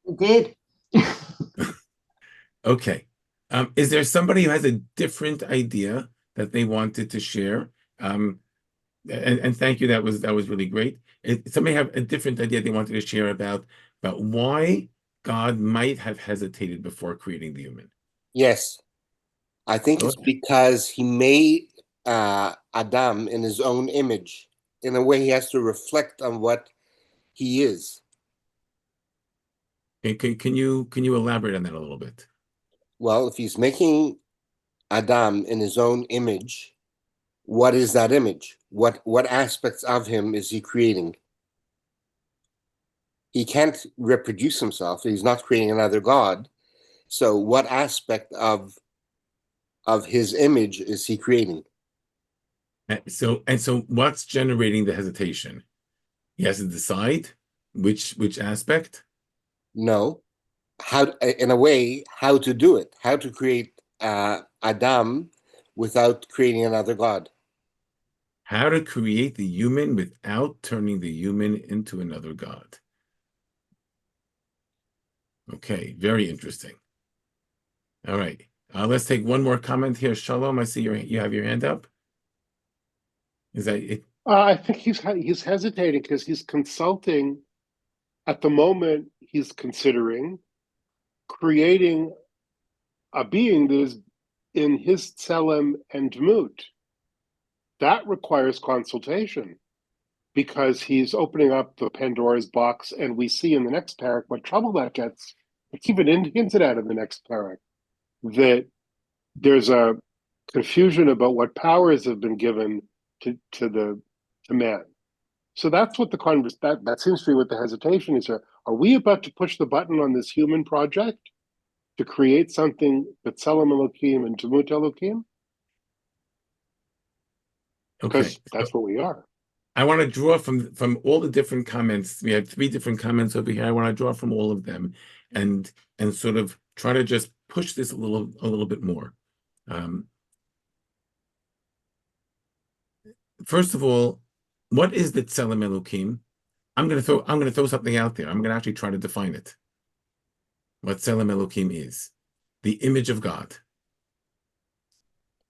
It did. Okay. Is there somebody who has a different idea that they wanted to share? And thank you. That was really great. Somebody have a different idea they wanted to share about why God might have hesitated before creating the human. Yes, I think it's because he made Adam in his own image. In a way, he has to reflect on what he is. Can you elaborate on that a little bit? Well, if he's making Adam in his own image, what is that image? What aspects of him is he creating? He can't reproduce himself. He's not creating another God. So what aspect of his image is he creating? So what's generating the hesitation? He has to decide which aspect? No. How, in a way, how to do it, how to create Adam without creating another God. How to create the human without turning the human into another God. Okay, very interesting. All right, let's take one more comment here. Shalom, I see you have your hand up. Is that it? I think he's hesitating because he's consulting. At the moment, he's considering creating a being that is in his tselem and dmut. That requires consultation because he's opening up the Pandora's box, and we see in the next parak what trouble that gets. It's even hinted at in the next parak that there's a confusion about what powers have been given to man. So that's what that seems to be what the hesitation is here. Are we about to push the button on this human project to create something that's Tselem Elohim and Dmut Elohim? Because that's what we are. I want to draw from all the different comments. We had 3 different comments over here. I want to draw from all of them and sort of try to just push this a little bit more. First of all, what is the Tselem Elohim? I'm going to throw something out there. I'm going to actually try to define it. What Tselem Elohim is, the image of God.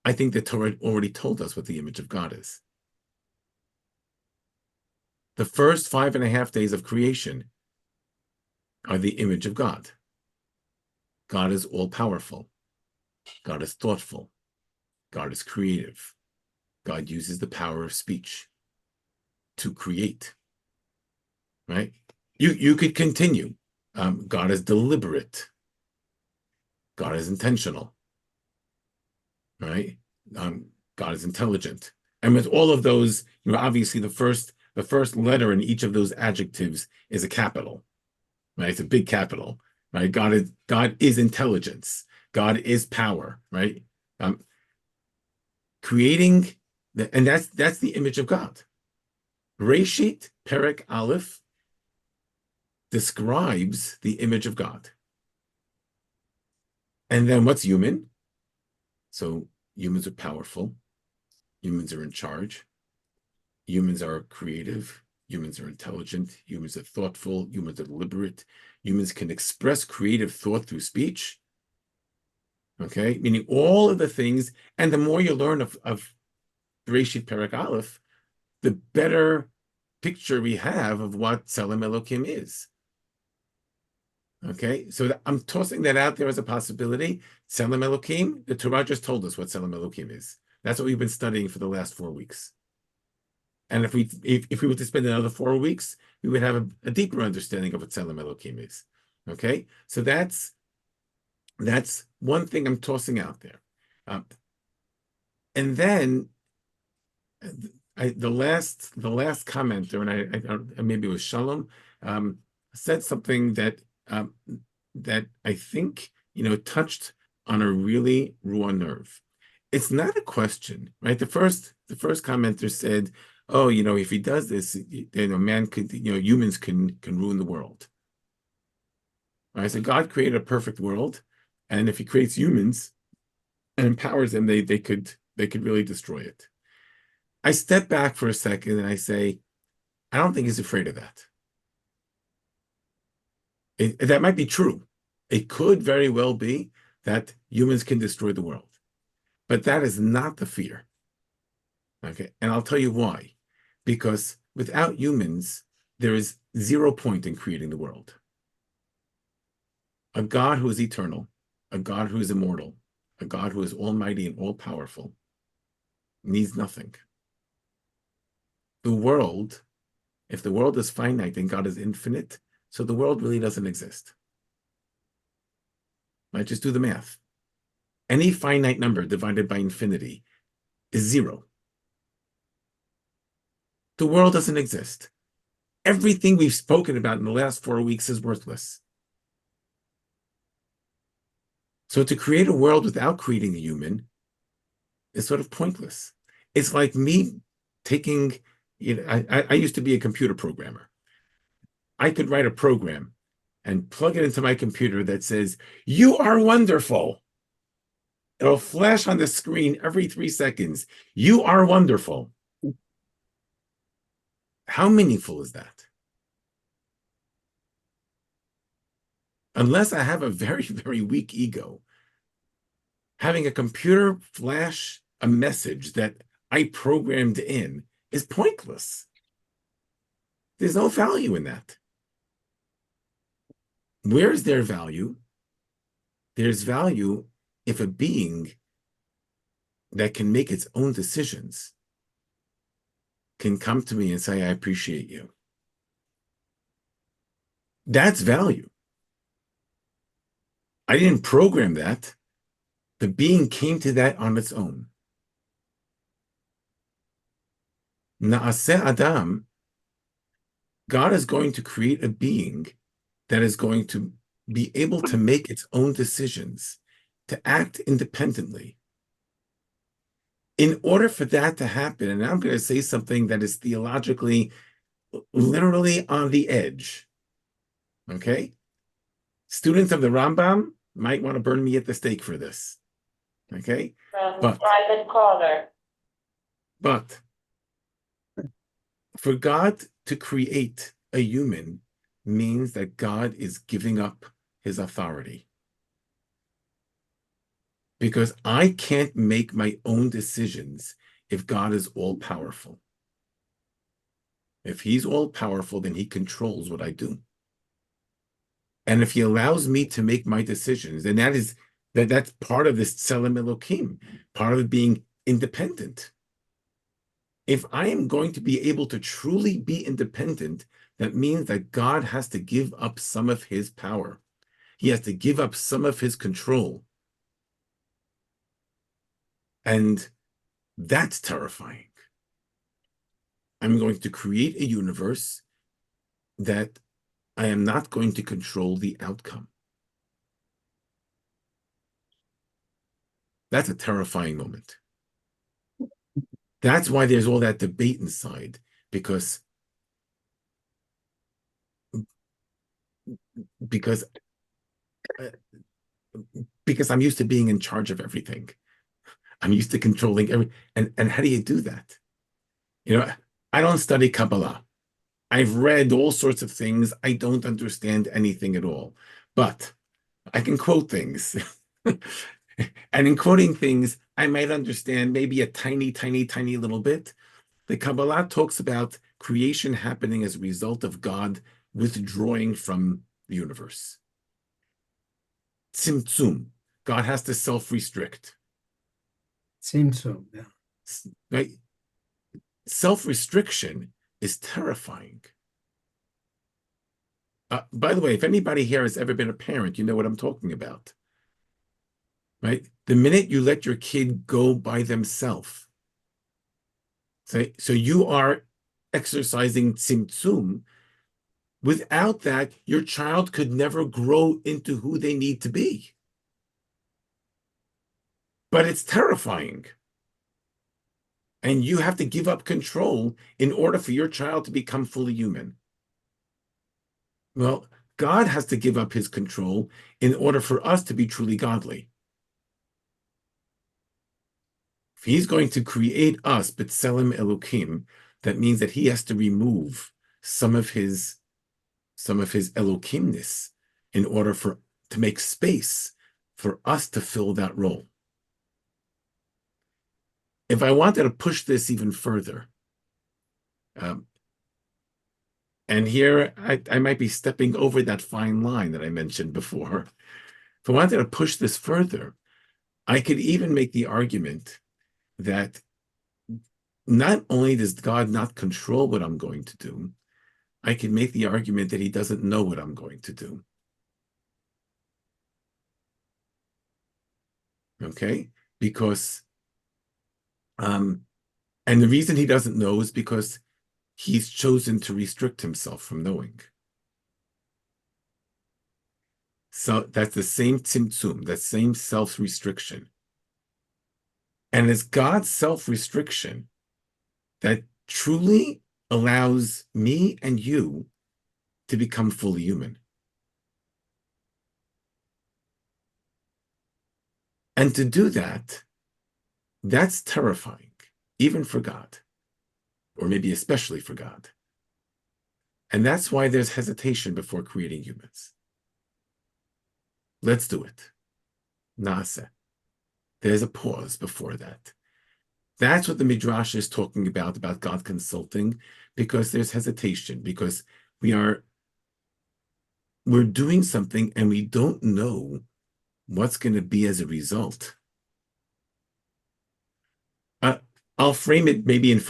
I think the Torah already told us what the image of God is. The first 5.5 days of creation are the image of God. God is all-powerful. God is thoughtful. God is creative. God uses the power of speech to create. Right? You could continue. God is deliberate. God is intentional. Right? God is intelligent. And with all of those, obviously the first letter in each of those adjectives is a capital. Right? It's a big capital. Right? God is intelligence. God is power. Right? Creating, and that's the image of God. Breisheet Perek Aleph describes the image of God. And then what's human? So humans are powerful. Humans are in charge. Humans are creative. Humans are intelligent. Humans are thoughtful. Humans are deliberate. Humans can express creative thought through speech. Okay, meaning all of the things. And the more you learn of Breisheet Perek Aleph, the better picture we have of what Tselem Elohim is. Okay, so I'm tossing that out there as a possibility. Tselem Elohim, the Torah just told us what Tselem Elohim is. That's what we've been studying for the last 4 weeks. And if we were to spend another 4 weeks, we would have a deeper understanding of what Tselem Elohim is. Okay, so that's one thing I'm tossing out there. And then the last commenter, and I maybe it was Shalom, said something that that I think touched on a really raw nerve. It's not a question, right? The first commenter said, "Oh, if he does this, man could, humans can ruin the world." Right? So God created a perfect world, and if He creates humans and empowers them, they could really destroy it. I step back for a second and I say, I don't think He's afraid of that. That might be true. It could very well be that humans can destroy the world, but that is not the fear. Okay, and I'll tell you why. Because without humans, there is 0 point in creating the world. A God who is eternal, a God who is immortal, a God who is almighty and all-powerful, needs nothing. The world, if the world is finite and God is infinite, so the world really doesn't exist. Right? Just do the math. Any finite number divided by infinity is 0. The world doesn't exist. Everything we've spoken about in the last 4 weeks is worthless. So to create a world without creating a human is sort of pointless. It's like me taking, I used to be a computer programmer. I could write a program and plug it into my computer that says, "You are wonderful." It'll flash on the screen every 3 seconds. "You are wonderful." How meaningful is that? Unless I have a very, very weak ego, having a computer flash a message that I programmed in is pointless. There's no value in that. Where's their value? There's value if a being that can make its own decisions can come to me and say, "I appreciate you." That's value. I didn't program that. The being came to that on its own. Na'aseh Adam, God is going to create a being that is going to be able to make its own decisions, to act independently. In order for that to happen, and I'm going to say something that is theologically, literally on the edge, okay? Students of the Rambam might want to burn me at the stake for this, okay? Private caller. But for God to create a human means that God is giving up His authority. Because I can't make my own decisions if God is all-powerful. If He's all-powerful, then He controls what I do. And if He allows me to make my decisions, then that's part of this Tselem Elokim, part of being independent. If I am going to be able to truly be independent, that means that God has to give up some of His power. He has to give up some of His control. And that's terrifying. I'm going to create a universe that I am not going to control the outcome. That's a terrifying moment. That's why there's all that debate inside, because I'm used to being in charge of everything. I'm used to controlling and how do you do that? I don't study Kabbalah. I've read all sorts of things. I don't understand anything at all, but I can quote things. And in quoting things, I might understand maybe a tiny, tiny, tiny little bit. The Kabbalah talks about creation happening as a result of God withdrawing from the universe. Tzimtzum. God has to self-restrict. Tzimtzum, yeah. Right? Self-restriction is terrifying. By the way, if anybody here has ever been a parent, you know what I'm talking about. right? The minute you let your kid go by themselves, so you are exercising tzimtzum. Without that, your child could never grow into who they need to be. But it's terrifying. And you have to give up control in order for your child to become fully human. Well, God has to give up his control in order for us to be truly godly. If he's going to create us, B'Tselem Elokim, that means that he has to remove some of his Elokimness in order to make space for us to fill that role. If I wanted to push this even further, and here I might be stepping over that fine line that I mentioned before. If I wanted to push this further, I could even make the argument that not only does God not control what I'm going to do, I can make the argument that he doesn't know what I'm going to do. Okay? Because, and the reason he doesn't know is because he's chosen to restrict himself from knowing. So that's the same tzimtzum, that same self-restriction. And it's God's self-restriction that truly allows me and you to become fully human. And to do that, that's terrifying, even for God, or maybe especially for God. And that's why there's hesitation before creating humans. Let's do it. Nasa. There's a pause before that. That's what the Midrash is talking about God consulting, because there's hesitation, because we're doing something and we don't know what's going to be as a result. I'll frame it maybe in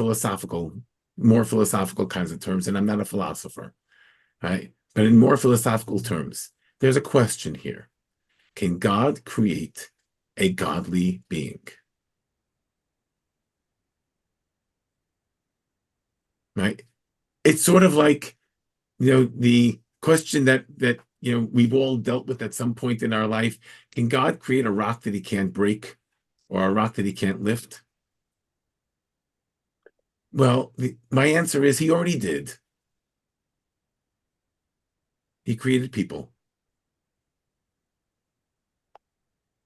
more philosophical kinds of terms, and I'm not a philosopher, right? But in more philosophical terms, there's a question here. Can God create a godly being? Right? It's sort of like, the question that we've all dealt with at some point in our life. Can God create a rock that he can't break, or a rock that he can't lift? Well, my answer is he already did. He created people.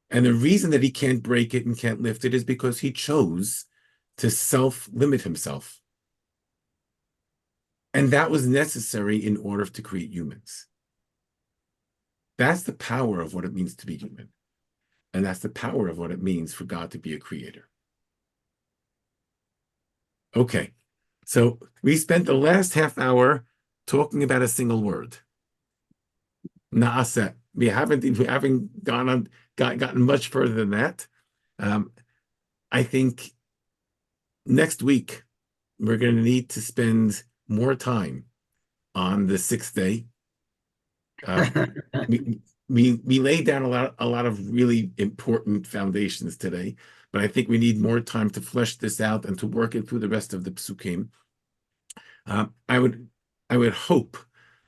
And the reason that he can't break it and can't lift it is because he chose to self-limit himself. And that was necessary in order to create humans. That's the power of what it means to be human. And that's the power of what it means for God to be a creator. Okay, so we spent the last half hour talking about a single word. Na'aseh. We haven't gotten much further than that. I think next week we're going to need to spend more time on the sixth day. We laid down a lot of really important foundations today, but I think we need more time to flesh this out and to work it through the rest of the psukim. I would hope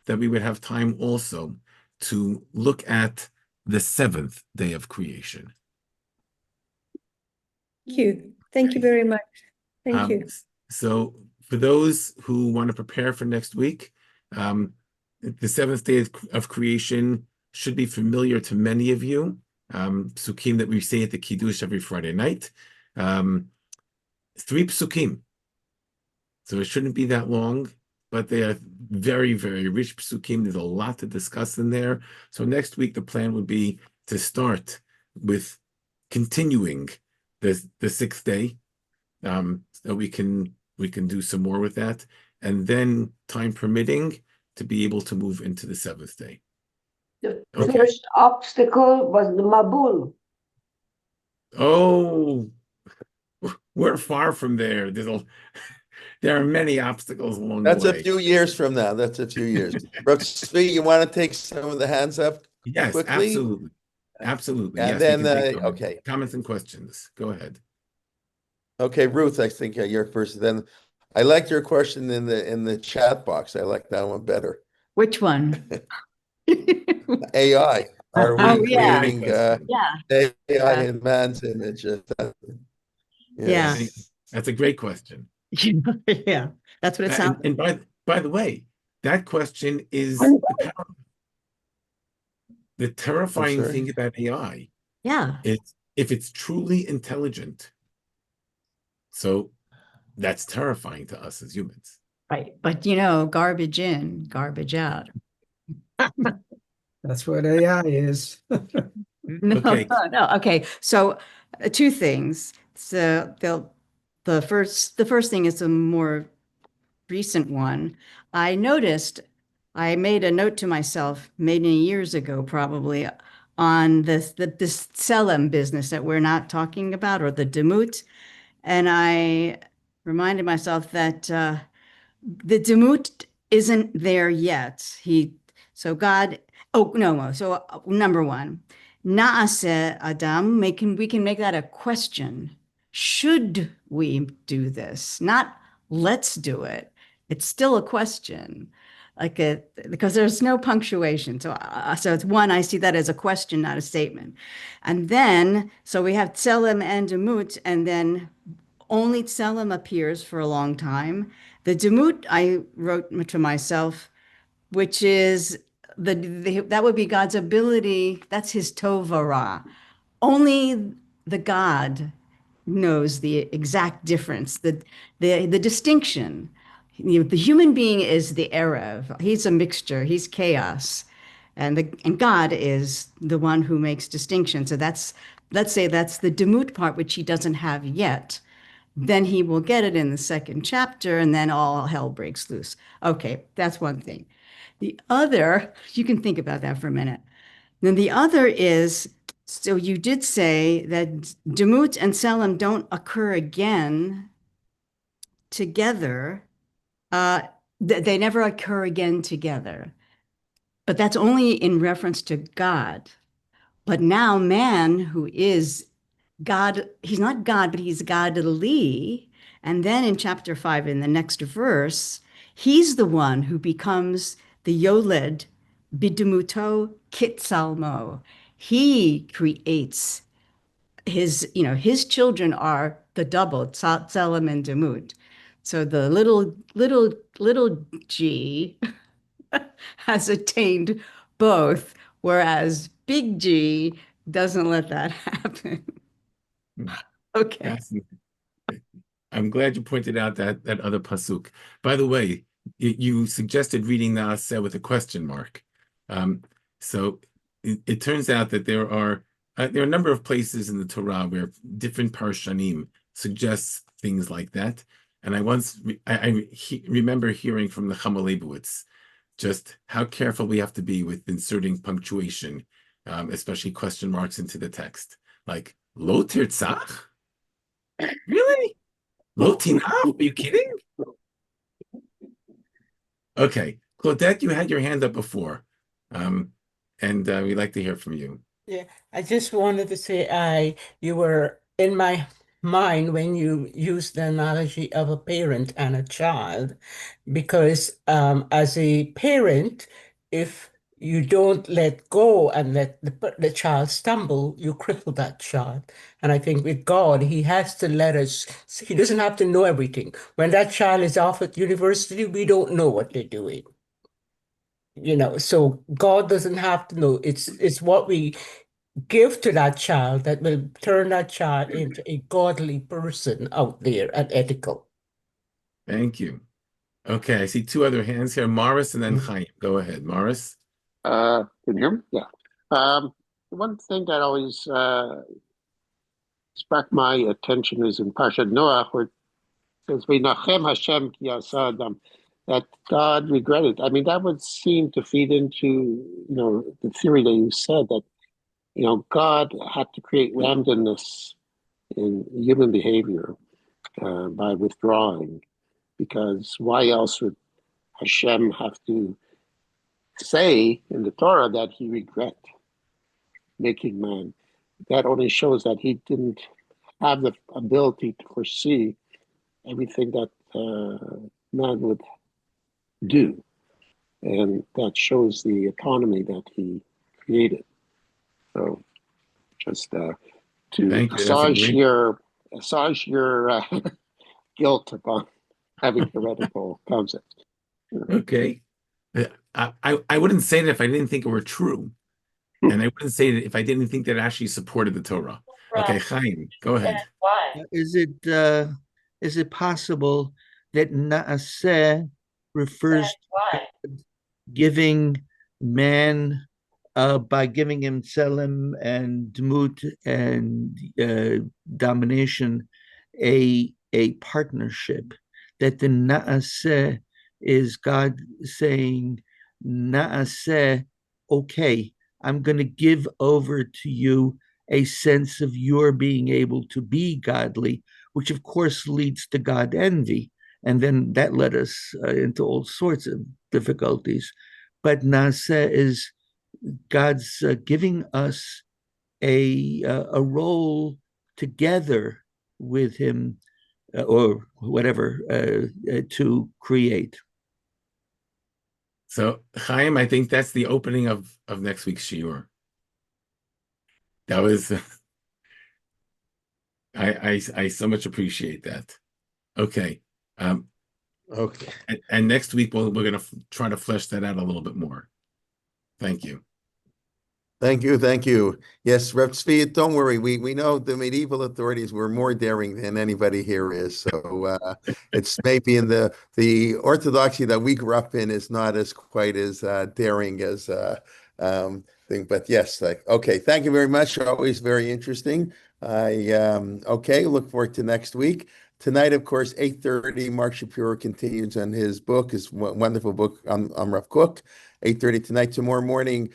that we would have time also to look at the seventh day of creation. Thank you. Thank you very much. Thank you. So for those who want to prepare for next week, the seventh day of creation should be familiar to many of you. Psukim that we say at the Kiddush every Friday night. 3 psukim. So it shouldn't be that long, but they are very, very rich psukim. There's a lot to discuss in there. So next week, the plan would be to start with continuing the sixth day, so we can do some more with that, and then time permitting, to be able to move into the seventh day. The first obstacle was the Mabul. Oh, we're far from there. There are many obstacles along the way. That's a few years from now. That's a few years. Brooks, you want to take some of the hands up? Yes, quickly? absolutely. Absolutely. And Yes, then, we can take okay. comments and questions. Go ahead. Okay, Ruth, I think you're first. Then I liked your question in the chat box. I like that one better. Which one? AI. Are we Oh, yeah. creating Yeah. AI in man's image? Yeah. That's a great question. Yeah. That's what it sounds And by the way, that question is the terrifying thing about AI. Yeah. It's if it's truly intelligent. So that's terrifying to us as humans. Right. But garbage in, garbage out. That's what AI is. No, Okay. no. Okay. So two things. So the first thing is a more recent one. I noticed, I made a note to myself many years ago, probably, on this Tselem business that we're not talking about, or the Demut. And I reminded myself that the Demut isn't there yet. God, oh no, so number one, Naaseh Adam, we can make that a question. Should we do this? Not let's do it. It's still a question, because there's no punctuation. So it's one, I see that as a question, not a statement. And then, so we have Tselem and Demut, and then only Tselem appears for a long time. The Demut I wrote to myself, which is that would be God's ability. That's his tovara. Only the God knows the exact difference, the distinction. The human being is the Erev. He's a mixture. He's chaos, and God is the one who makes distinction. So let's say that's the Demut part, which he doesn't have yet. Then he will get it in the second chapter, and then all hell breaks loose. Okay, that's one thing. The other, you can think about that for a minute. Then the other is, so you did say that Demut and Selim don't occur again together. They never occur again together. But that's only in reference to God. But now man, who is God, he's not God, but he's godly. And then in chapter 5, in the next verse, he's the one who becomes the Yoled Bidumuto Kitsalmo. He creates his children are the double, Tselem and Demut. So the little G has attained both, whereas big G doesn't let that happen. Okay. I'm glad you pointed out that other pasuk. By the way, you suggested reading Naaseh with a question mark. So it turns out that there are a number of places in the Torah where different parshanim suggests things like that. And I remember hearing from the Chama Leibowitz just how careful we have to be with inserting punctuation, especially question marks into the text, like lo tirtzach. Really? Lo tinaf? Are you kidding? Okay, Claudette, you had your hand up before, and we'd like to hear from you. Yeah, I just wanted to say you were in my mind when you used the analogy of a parent and a child, because as a parent, if you don't let go and let the child stumble, you cripple that child. And I think with God, he has to let us, he doesn't have to know everything. When that child is off at university, we don't know what they're doing. So God doesn't have to know. It's what we give to that child that will turn that child into a godly person out there and ethical. Thank you. Okay, I see two other hands here, Morris and then Chaim. Go ahead, Morris. Can you hear me? Yeah. One thing that always struck my attention is in Parshat Noach, where it says, "V'nachem Hashem ki asa adam," that God regretted. I mean, that would seem to feed into the theory that you said that God had to create randomness in human behavior by withdrawing, because why else would Hashem have to say in the Torah that he regret? making man. That only shows that he didn't have the ability to foresee everything that man would do. And that shows the autonomy that he created. So just to Thank you. That's a assuage your guilt upon having heretical concepts. Okay. I wouldn't say that if I didn't think it were true. And I wouldn't say that if I didn't think that it actually supported the Torah. Okay, Chaim, go ahead. Is it possible that Naaseh refers to giving man by giving him tselem and dmut and domination a partnership, that the Naaseh is God saying, Naaseh, okay, I'm going to give over to you a sense of your being able to be godly, which of course leads to God envy. And then that led us into all sorts of difficulties. But Naaseh is God's giving us a role together with him or whatever to create. So, Chaim, I think that's the opening of next week's shiur. That was, I so much appreciate that. Okay. Okay. And next week we're going to try to flesh that out a little bit more. Thank you. Thank you, thank you. Yes, Reb Tzvi, don't worry. We know the medieval authorities were more daring than anybody here is. So it's maybe in the orthodoxy that we grew up in is not as quite as daring as thing. But yes, okay. Thank you very much. Always very interesting. Okay. Look forward to next week. Tonight, of course, 8:30. Mark Shapiro continues on his book, his wonderful book on Rav Kook. 8:30 tonight. Tomorrow morning,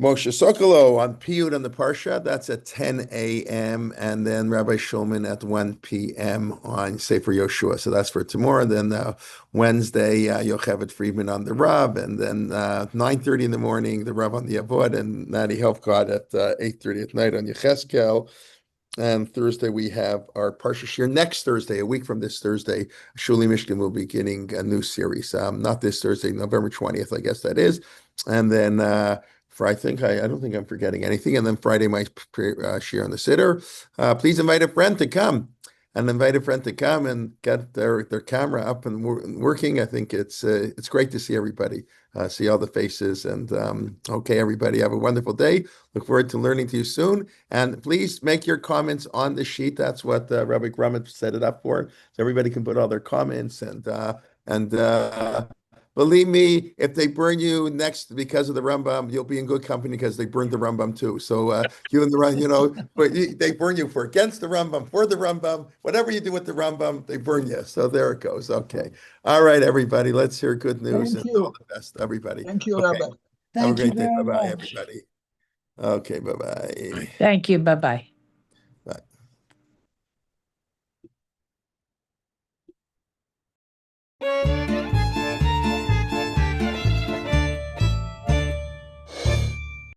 Moshe Sokolow on Piyut on the Parsha. That's at 10 a.m. And then Rabbi Shulman at 1 p.m. on Sefer Yoshua. So that's for tomorrow. Then Wednesday, Yocheved Friedman on the Rav. And then 9:30 in the morning, the Rav on the Avod. And Nadi Helfgott at 8:30 at night on Yecheskel. And Thursday, we have our Parsha Shir. Next Thursday, a week from this Thursday, Shuli Mishkan will be beginning a new series. Not this Thursday, November 20th, I guess that is. And then for I don't think I'm forgetting anything. And then Friday, my share on the Siddur. Please invite a friend to come. And invite a friend to come and get their camera up and working. I think it's great to see everybody, see all the faces. And okay, everybody, have a wonderful day. Look forward to learning to you soon. And please make your comments on the sheet. That's what Rabbi Grumet set it up for, so everybody can put all their comments. And believe me, if they burn you next because of the Rambam, you'll be in good company because they burned the Rambam too. So you and the Rambam, but they burn you for against the Rambam, for the Rambam, whatever you do with the Rambam, they burn you. So there it goes. Okay. All right, everybody. Let's hear good news. Thank you. All the best, everybody. Thank you, Okay. Rabbi. Have a great day. Bye-bye, everybody. Okay, bye-bye. Thank you. Bye-bye.